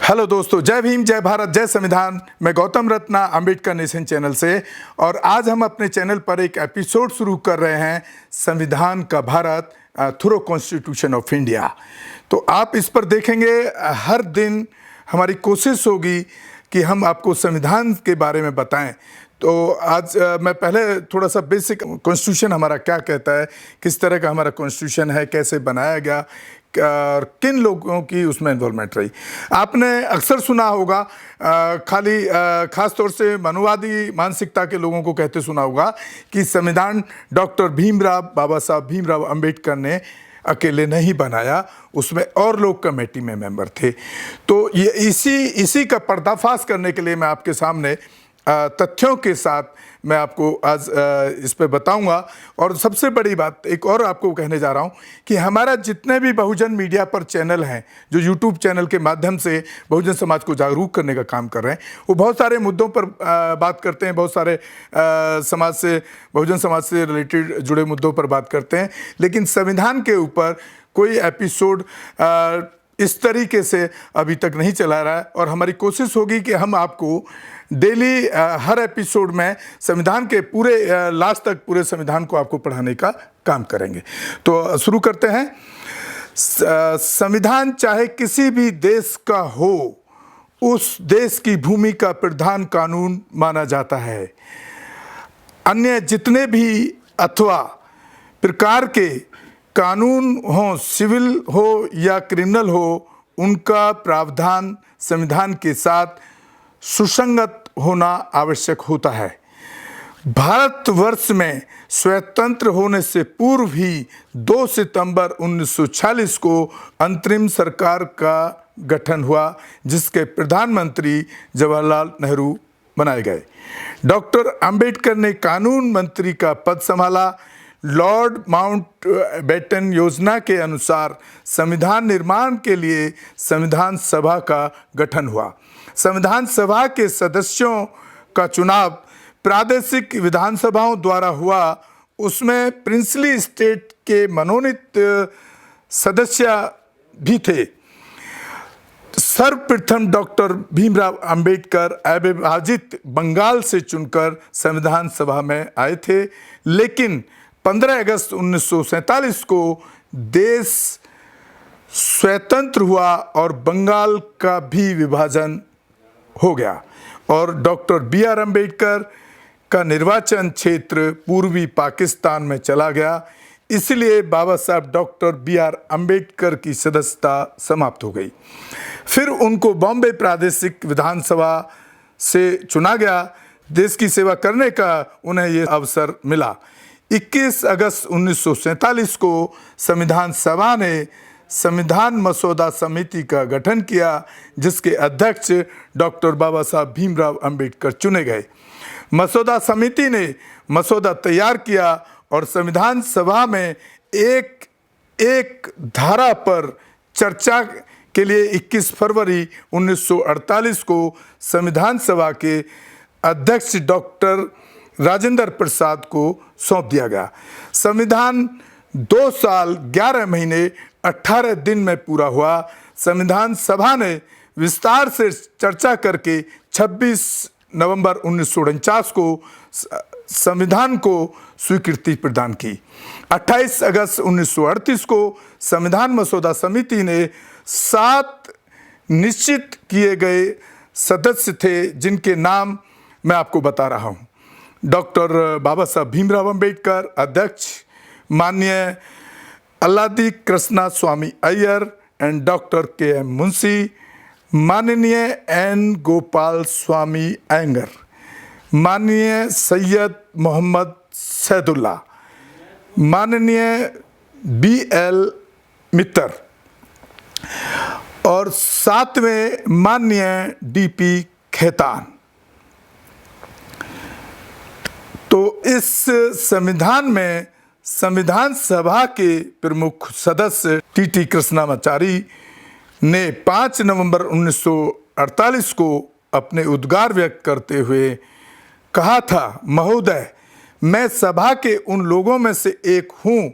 Hello दोस्तों, जय भीम, जय भारत, जय संविधान। मैं गौतम रत्ना अंबेडकर नेशन चैनल से, और आज हम अपने चैनल पर एक एपिसोड शुरू कर रहे हैं, संविधान का Bharat through constitution of India. तो आप इस पर देखेंगे, हर दिन हमारी कोशिश होगी कि हम आपको संविधान के बारे में बताएं। तो आज मैं पहले थोड़ा सा बेसिक कॉन्स्टिट्यूशन हमारा क्या कहता है, किस तरह का हमारा कॉन्स्टिट्यूशन है, कैसे बनाया गया, किन लोगों की उसमें इन्वॉल्वमेंट रही। आपने अक्सर सुना होगा, खास तौर से मनुवादी मानसिकता के लोगों को कहते सुना होगा कि संविधान डॉक्टर बाबा साहब भीमराव अंबेडकर ने अकेले नहीं बनाया, उसमें और लोग कमेटी में मेंबर थे। तो ये इसी का पर्दाफाश करने के लिए मैं आपके सामने तथ्यों के साथ मैं आपको आज इस पे बताऊंगा। और सबसे बड़ी बात एक और आपको कहने जा रहा हूं कि हमारा जितने भी बहुजन मीडिया पर चैनल हैं, जो यूट्यूब चैनल के माध्यम से बहुजन समाज को जागरूक करने का काम कर रहे हैं, वो बहुत सारे मुद्दों पर बात करते हैं, बहुत सारे समाज से, बहुजन समाज से रिलेटेड जुड़े मुद्दों पर बात करते हैं, लेकिन संविधान के ऊपर कोई एपिसोड इस तरीके से अभी तक नहीं चला रहा है। और हमारी कोशिश होगी कि हम आपको डेली हर एपिसोड में संविधान के पूरे लास्ट तक पूरे संविधान को आपको पढ़ाने का काम करेंगे। तो शुरू करते हैं। संविधान चाहे किसी भी देश का हो, उस देश की भूमि का प्रधान कानून माना जाता है। अन्य जितने भी अथवा प्रकार के कानून हो, सिविल हो या क्रिमिनल हो, उनका प्रावधान संविधान के साथ सुसंगत होना आवश्यक होता है। भारतवर्ष में स्वतंत्र होने से पूर्व ही 2 सितंबर 1946 को अंतरिम सरकार का गठन हुआ, जिसके प्रधानमंत्री जवाहरलाल नेहरू बनाए गए। डॉक्टर अंबेडकर ने कानून मंत्री का पद संभाला। लॉर्ड माउंटबेटन योजना के अनुसार संविधान निर्माण के लिए संविधान सभा का गठन हुआ। संविधान सभा के सदस्यों का चुनाव प्रादेशिक विधानसभाओं द्वारा हुआ। उसमें प्रिंसली स्टेट के मनोनीत सदस्य भी थे। सर्वप्रथम डॉक्टर भीमराव अंबेडकर अविभाजित बंगाल से चुनकर संविधान सभा में आए थे, लेकिन 15 अगस्त 1947 को देश स्वतंत्र हुआ और बंगाल का भी विभाजन हो गया, और डॉक्टर BR अम्बेडकर का निर्वाचन क्षेत्र पूर्वी पाकिस्तान में चला गया। इसलिए बाबा साहब डॉक्टर BR अम्बेडकर की सदस्यता समाप्त हो गई। फिर उनको बॉम्बे प्रादेशिक विधानसभा से चुना गया। देश की सेवा करने का उन्हें ये अवसर मिला। 21 अगस्त 1947 को संविधान सभा ने संविधान मसौदा समिति का गठन किया, जिसके अध्यक्ष डॉक्टर बाबा साहब भीमराव अंबेडकर चुने गए। मसौदा समिति ने मसौदा तैयार किया और संविधान सभा में एक धारा पर चर्चा के लिए 21 फरवरी 1948 को संविधान सभा के अध्यक्ष डॉक्टर राजेंद्र प्रसाद को सौंप दिया गया। संविधान 2 साल 11 महीने 18 दिन में पूरा हुआ। संविधान सभा ने विस्तार से चर्चा करके 26 नवंबर 1949 को संविधान को स्वीकृति प्रदान की। 28 अगस्त 1938 को संविधान मसौदा समिति ने 7 निश्चित किए गए सदस्य थे, जिनके नाम मैं आपको बता रहा हूँ। डॉक्टर बाबा साहब भीमराव अंबेडकर अध्यक्ष, माननीय Alladi Krishnaswami Ayyar and doctor KM Munshi, माननीय N गोपाल स्वामी अयंगर, माननीय सैयद मोहम्मद सैदुल्ला, माननीय BL मित्तर, और 7वें माननीय DP खेतान। तो इस संविधान में संविधान सभा के प्रमुख सदस्य TT कृष्णामाचारी ने 5 नवंबर 1948 को अपने उद्गार व्यक्त करते हुए कहा था, महोदय, मैं सभा के उन लोगों में से एक हूं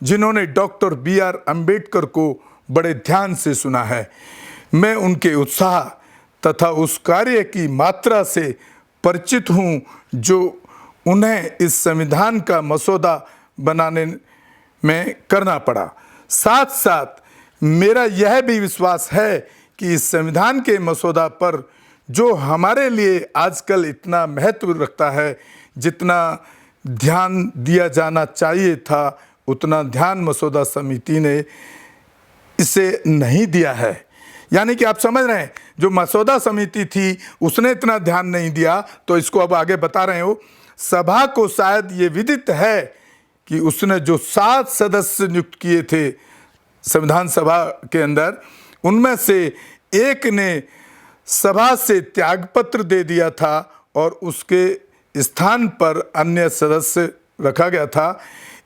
जिन्होंने डॉक्टर BR अम्बेडकर को बड़े ध्यान से सुना है। मैं उनके उत्साह तथा उस कार्य की मात्रा से परिचित हूँ जो उन्हें इस संविधान का मसौदा बनाने में करना पड़ा। साथ साथ मेरा यह भी विश्वास है कि इस संविधान के मसौदा पर जो हमारे लिए आजकल इतना महत्व रखता है, जितना ध्यान दिया जाना चाहिए था, उतना ध्यान मसौदा समिति ने इसे नहीं दिया है। यानी कि आप समझ रहे हैं, जो मसौदा समिति थी उसने इतना ध्यान नहीं दिया, तो इसको अब आगे बता रहे हो। सभा को शायद ये विदित है कि उसने जो 7 सदस्य नियुक्त किए थे संविधान सभा के अंदर, उनमें से एक ने सभा से त्यागपत्र दे दिया था और उसके स्थान पर अन्य सदस्य रखा गया था।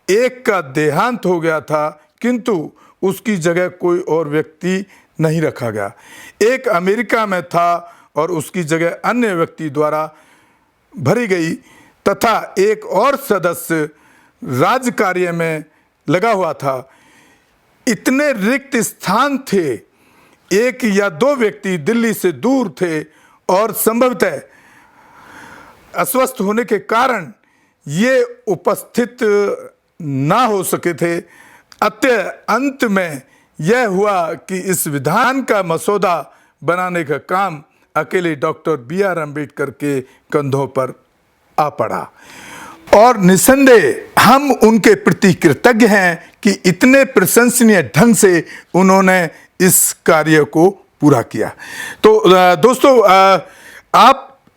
एक का देहांत हो गया था, किंतु उसकी जगह कोई और व्यक्ति नहीं रखा गया। एक अमेरिका में था और उसकी जगह अन्य व्यक्ति द्वारा भरी गई, तथा एक और सदस्य राज कार्य में लगा हुआ था। इतने रिक्त स्थान थे, एक या 2 व्यक्ति दिल्ली से दूर थे और संभवतः अस्वस्थ होने के कारण ये उपस्थित ना हो सके थे। अतः अंत में यह हुआ कि इस विधान का मसौदा बनाने का काम अकेले डॉक्टर B.R. अम्बेडकर के कंधों पर आ पड़ा। और निसंदेह हम उनके प्रति कृतज्ञ हैं कि इतने प्रशंसनीय ढंग से उन्होंने इस कार्य को पूरा किया। तो दोस्तों,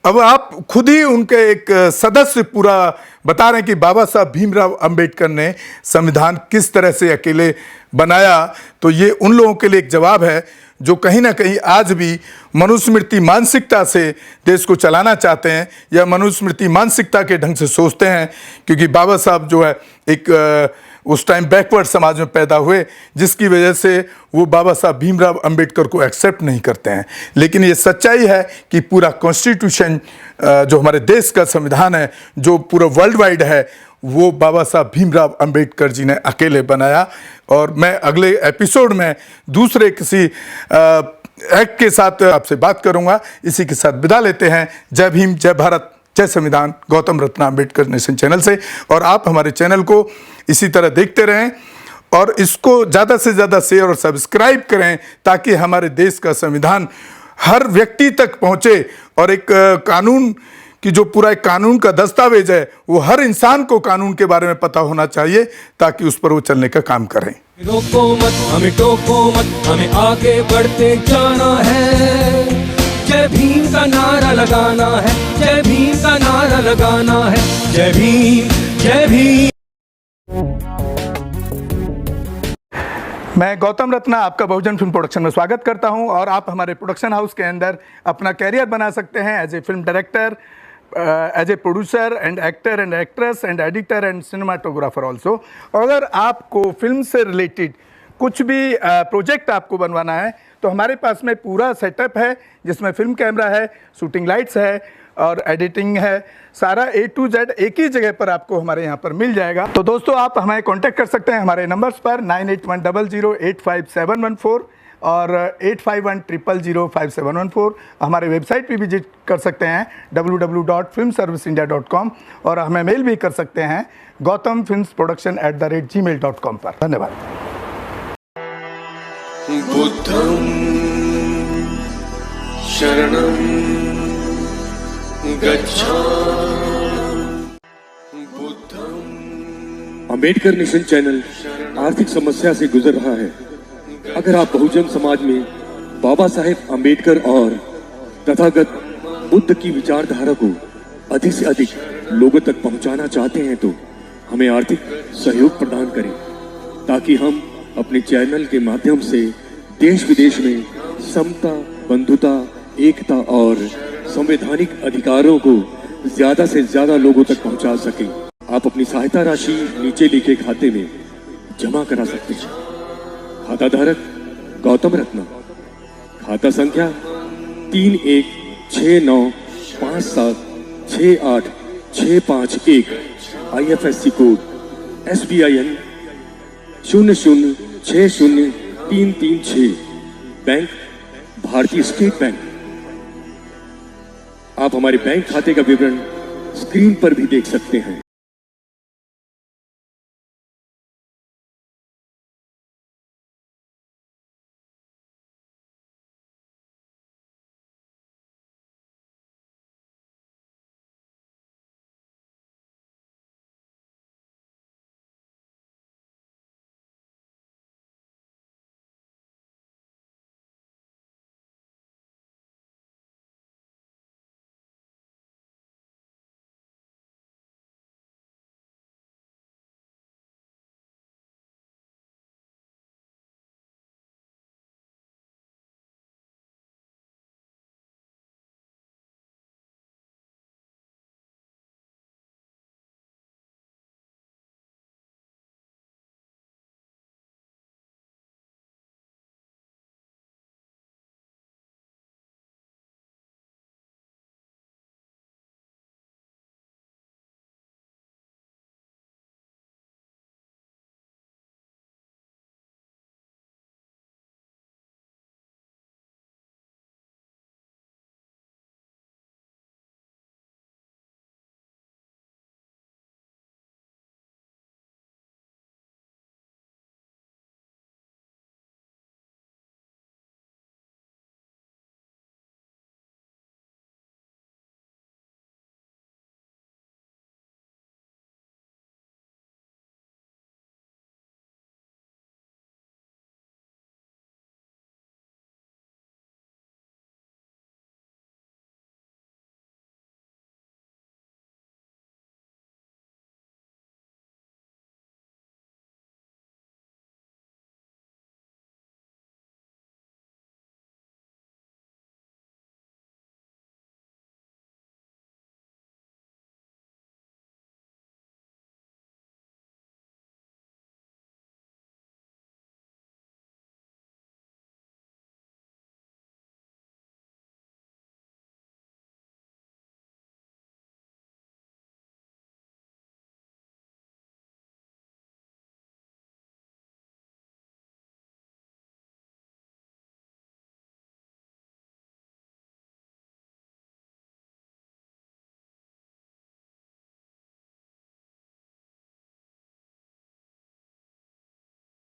आप खुद ही उनके एक सदस्य पूरा बता रहे हैं कि बाबा साहब भीमराव अंबेडकर ने संविधान किस तरह से अकेले बनाया। तो ये उन लोगों के लिए एक जवाब है जो कहीं ना कहीं आज भी मनुस्मृति मानसिकता से देश को चलाना चाहते हैं, या मनुस्मृति मानसिकता के ढंग से सोचते हैं, क्योंकि बाबा साहब जो है एक उस टाइम बैकवर्ड समाज में पैदा हुए, जिसकी वजह से वो बाबा साहब भीमराव अंबेडकर को एक्सेप्ट नहीं करते हैं। लेकिन ये सच्चाई है कि पूरा कॉन्स्टिट्यूशन जो हमारे देश का संविधान है, जो पूरा वर्ल्ड वाइड है, वो बाबा साहब भीमराव अंबेडकर जी ने अकेले बनाया। और मैं अगले एपिसोड में दूसरे किसी एक्ट के साथ आपसे बात करूंगा। इसी के साथ विदा लेते हैं। जय भीम, जय भारत, जय संविधान, गौतम रत्न अंबेडकर नेशन चैनल से। और आप हमारे चैनल को इसी तरह देखते रहें और इसको ज़्यादा से ज़्यादा शेयर और सब्सक्राइब करें, ताकि हमारे देश का संविधान हर व्यक्ति तक पहुंचे और एक कानून कि जो पूरा एक कानून का दस्तावेज है, वो हर इंसान को कानून के बारे में पता होना चाहिए, ताकि उस पर वो चलने का काम करें। रोको मत, हमें टोको मत, हमें आगे बढ़ते जाना है। जय भीम का नारा लगाना है, जय भीम का नारा लगाना है। जय भीम, जय भीम। मैं गौतम रत्ना आपका बहुजन फिल्म प्रोडक्शन में स्वागत करता हूं। और आप हमारे प्रोडक्शन हाउस के अंदर अपना कैरियर बना सकते हैं as a film director, as a producer and actor and actress and editor and cinematographer also. अगर आपको फिल्म से रिलेटेड कुछ भी प्रोजेक्ट आपको बनवाना है, तो हमारे पास में पूरा सेटअप है, जिसमें फिल्म कैमरा है, शूटिंग लाइट्स है और एडिटिंग है। सारा A to Z एक ही जगह पर आपको हमारे यहाँ पर मिल जाएगा। तो दोस्तों, आप हमें कांटेक्ट कर सकते हैं हमारे नंबर्स पर 9810085714 और 8510005714। हमारे वेबसाइट पे विजिट कर सकते हैं www.filmserviceindia.com और हमें मेल भी कर सकते हैं gautamfilmsproduction@gmail.com पर। धन्यवाद। बुद्धं शरणं गच्छामि। अंबेडकर नेशन चैनल आर्थिक समस्या से गुजर रहा है। अगर आप बहुजन समाज में बाबा साहेब अंबेडकर और तथागत बुद्ध की विचारधारा को अधिक से अधिक लोगों तक पहुंचाना चाहते हैं, तो हमें आर्थिक सहयोग प्रदान करें, ताकि हम अपने चैनल के माध्यम से देश विदेश में समता, बंधुता, एकता और संवैधानिक अधिकारों को ज्यादा से ज्यादा लोगों तक पहुंचा सकें। आप अपनी सहायता राशि नीचे लिखे खाते में जमा करा सकते हैं। खाता धारक गौतम रत्न, खाता संख्या 316957686551, IFSC कोड SBIN 0060336, बैंक भारतीय स्टेट बैंक। आप हमारे बैंक खाते का विवरण स्क्रीन पर भी देख सकते हैं।